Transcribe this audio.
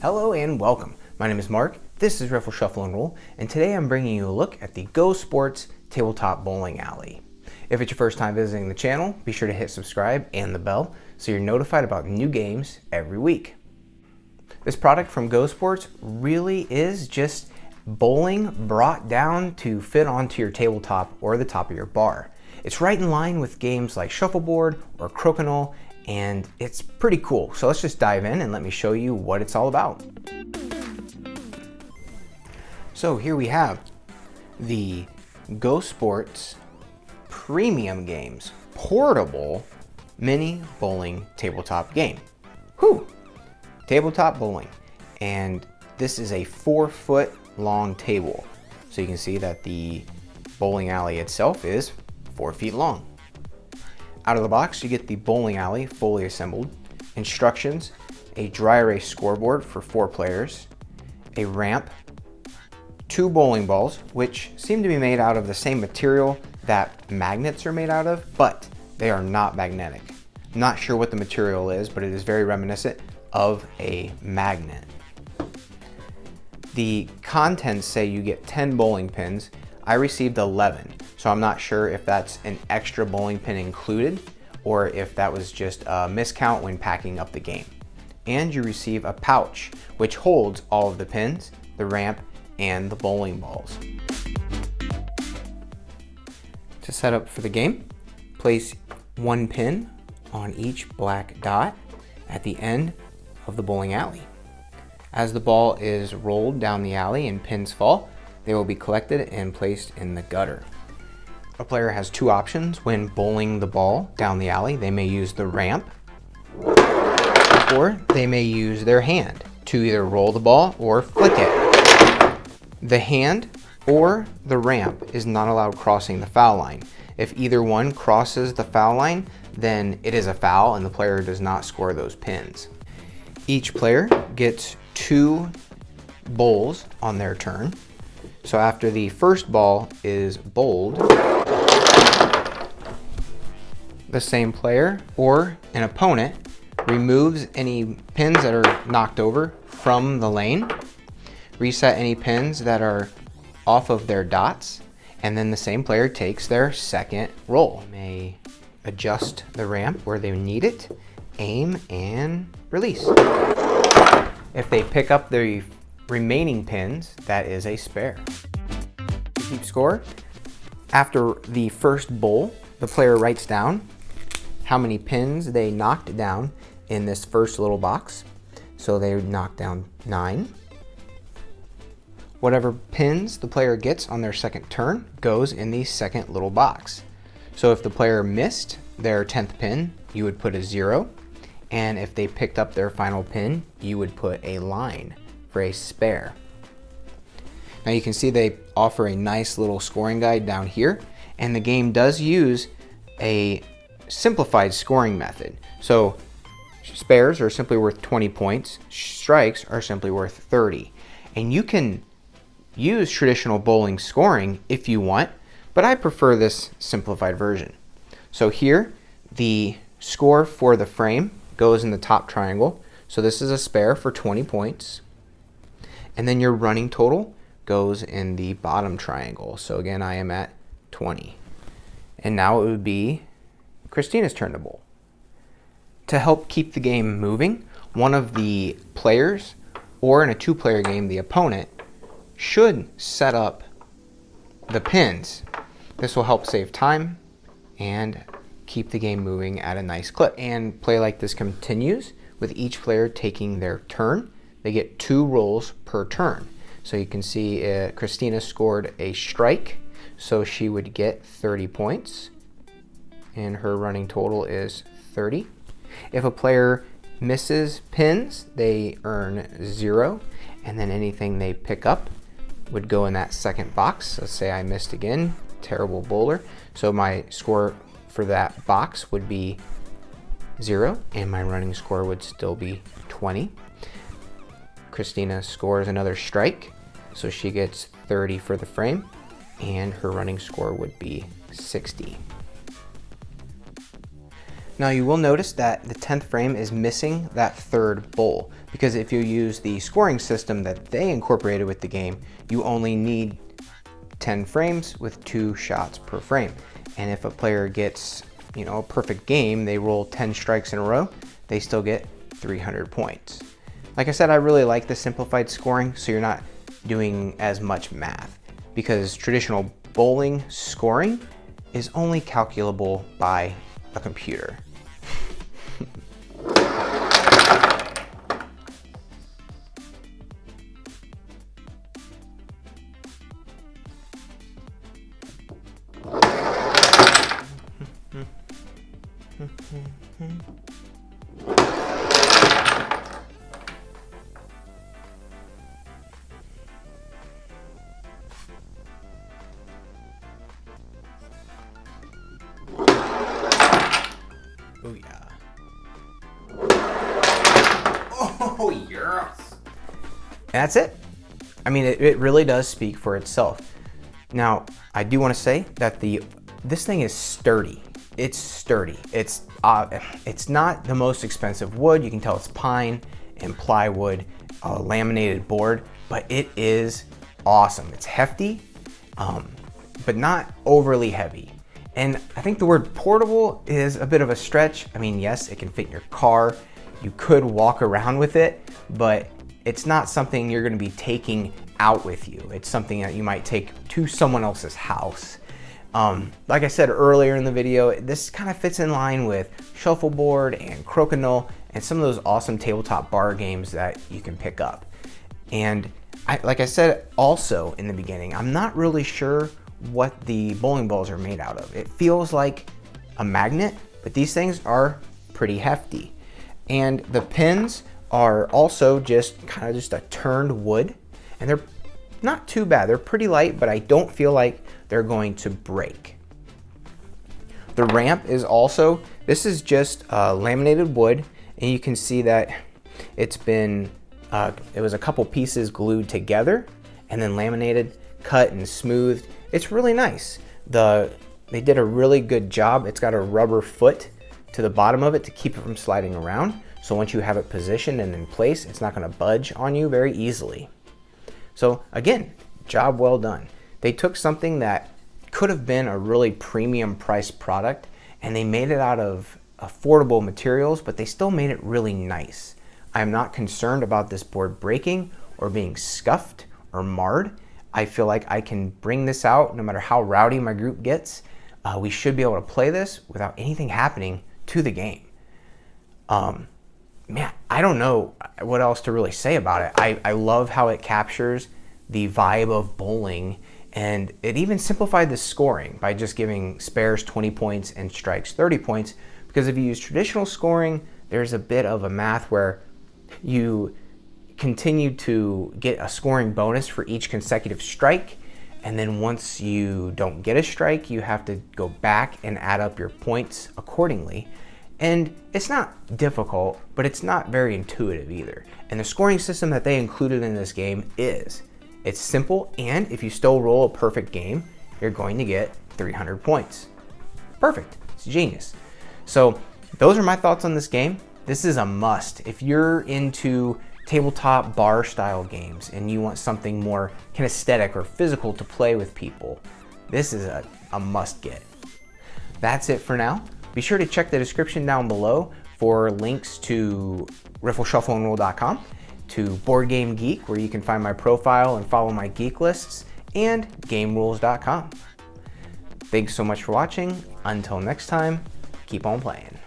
Hello and welcome. My name is Mark, this is Riffle Shuffle and Roll, and today I'm bringing you a look at the GoSports Tabletop Bowling Alley. If it's your first time visiting the channel, be sure to hit subscribe and the bell so you're notified about new games every week. This product from GoSports really is just bowling brought down to fit onto your tabletop or the top of your bar. It's right in line with games like shuffleboard or crokinole, and it's pretty cool. So let's just dive in and let me show you what it's all about. So here we have the GoSports Premium Games Portable Mini Bowling Tabletop Game. Whew! Tabletop bowling. And this is a 4-foot long table. So you can see that the bowling alley itself is 4 feet long. Out of the box, you get the bowling alley fully assembled, instructions, a dry erase scoreboard for 4 players, a ramp, 2 bowling balls, which seem to be made out of the same material that magnets are made out of, but they are not magnetic. Not sure what the material is, but it is very reminiscent of a magnet. The contents say you get 10 bowling pins. I received 11, so I'm not sure if that's an extra bowling pin included or if that was just a miscount when packing up the game. And you receive a pouch which holds all of the pins, the ramp, and the bowling balls. To set up for the game, place 1 pin on each black dot at the end of the bowling alley. As the ball is rolled down the alley and pins fall, they will be collected and placed in the gutter. A player has 2 options when bowling the ball down the alley. They may use the ramp, or they may use their hand to either roll the ball or flick it. The hand or the ramp is not allowed crossing the foul line. If either one crosses the foul line, then it is a foul and the player does not score those pins. Each player gets 2 bowls on their turn. So after the first ball is bowled, the same player or an opponent removes any pins that are knocked over from the lane, reset any pins that are off of their dots, and then the same player takes their second roll. They may adjust the ramp where they need it, aim, and release. If they pick up the remaining pins, that is a spare. To keep score, after the first bowl, the player writes down how many pins they knocked down in this first little box. So they knocked down 9. Whatever pins the player gets on their second turn goes in the second little box. So if the player missed their 10th pin, you would put a 0. And if they picked up their final pin, you would put a line for a spare. Now you can see they offer a nice little scoring guide down here, and the game does use a simplified scoring method. So spares are simply worth 20 points, strikes are simply worth 30. And you can use traditional bowling scoring if you want, but I prefer this simplified version. So here, the score for the frame goes in the top triangle. So this is a spare for 20 points. And then your running total goes in the bottom triangle. So again, I am at 20. And now it would be Christina's turn to bowl. To help keep the game moving, one of the players, or in a 2-player game, the opponent, should set up the pins. This will help save time and keep the game moving at a nice clip. And play like this continues with each player taking their turn. They get 2 rolls per turn. So you can see Christina scored a strike, so she would get 30 points, and her running total is 30. If a player misses pins, they earn 0, and then anything they pick up would go in that second box. Let's say I missed again, terrible bowler. So my score for that box would be 0, and my running score would still be 20. Christina scores another strike, so she gets 30 for the frame, and her running score would be 60. Now you will notice that the 10th frame is missing that third bowl, because if you use the scoring system that they incorporated with the game, you only need 10 frames with 2 shots per frame. And if a player gets, a perfect game, they roll 10 strikes in a row, they still get 300 points. Like I said, I really like the simplified scoring, so you're not doing as much math, because traditional bowling scoring is only calculable by a computer. Oh yeah. Oh yes. That's it. I mean, it really does speak for itself. Now, I do want to say that this thing is sturdy. It's sturdy. It's not the most expensive wood. You can tell it's pine and plywood, laminated board, but it is awesome. It's hefty, but not overly heavy. And I think the word portable is a bit of a stretch. I mean, yes, it can fit in your car. You could walk around with it, but it's not something you're going to be taking out with you. It's something that you might take to someone else's house. Like I said earlier in the video, this kind of fits in line with shuffleboard and crokinole and some of those awesome tabletop bar games that you can pick up. And like I said also in the beginning, I'm not really sure what the bowling balls are made out of. It feels like a magnet, but these things are pretty hefty. And the pins are also just a turned wood, and they're not too bad. They're pretty light, but I don't feel like they're going to break. The ramp is also, this is just laminated wood, and you can see that it's been, it was a couple pieces glued together and then laminated, cut and smoothed. It's really nice. They did a really good job. It's got a rubber foot to the bottom of it to keep it from sliding around. So once you have it positioned and in place, it's not going to budge on you very easily. So again, job well done. They took something that could have been a really premium priced product and they made it out of affordable materials, but they still made it really nice. I'm not concerned about this board breaking or being scuffed or marred. I feel like I can bring this out no matter how rowdy my group gets. We should be able to play this without anything happening to the game. Man, I don't know what else to really say about it. I love how it captures the vibe of bowling, and it even simplified the scoring by just giving spares 20 points and strikes 30 points, because if you use traditional scoring, there's a bit of a math where you continue to get a scoring bonus for each consecutive strike, and then once you don't get a strike, you have to go back and add up your points accordingly. And it's not difficult, but it's not very intuitive either. And the scoring system that they included in this game it's simple, and if you still roll a perfect game, you're going to get 300 points. Perfect. It's genius. So those are my thoughts on this game. This is a must. If you're into tabletop bar style games and you want something more kinesthetic or physical to play with people, this is a must get. That's it for now. Be sure to check the description down below for links to riffleshuffleandroll.com, to Board Game Geek, where you can find my profile and follow my geek lists, and GameRules.com. Thanks so much for watching. Until next time, keep on playing.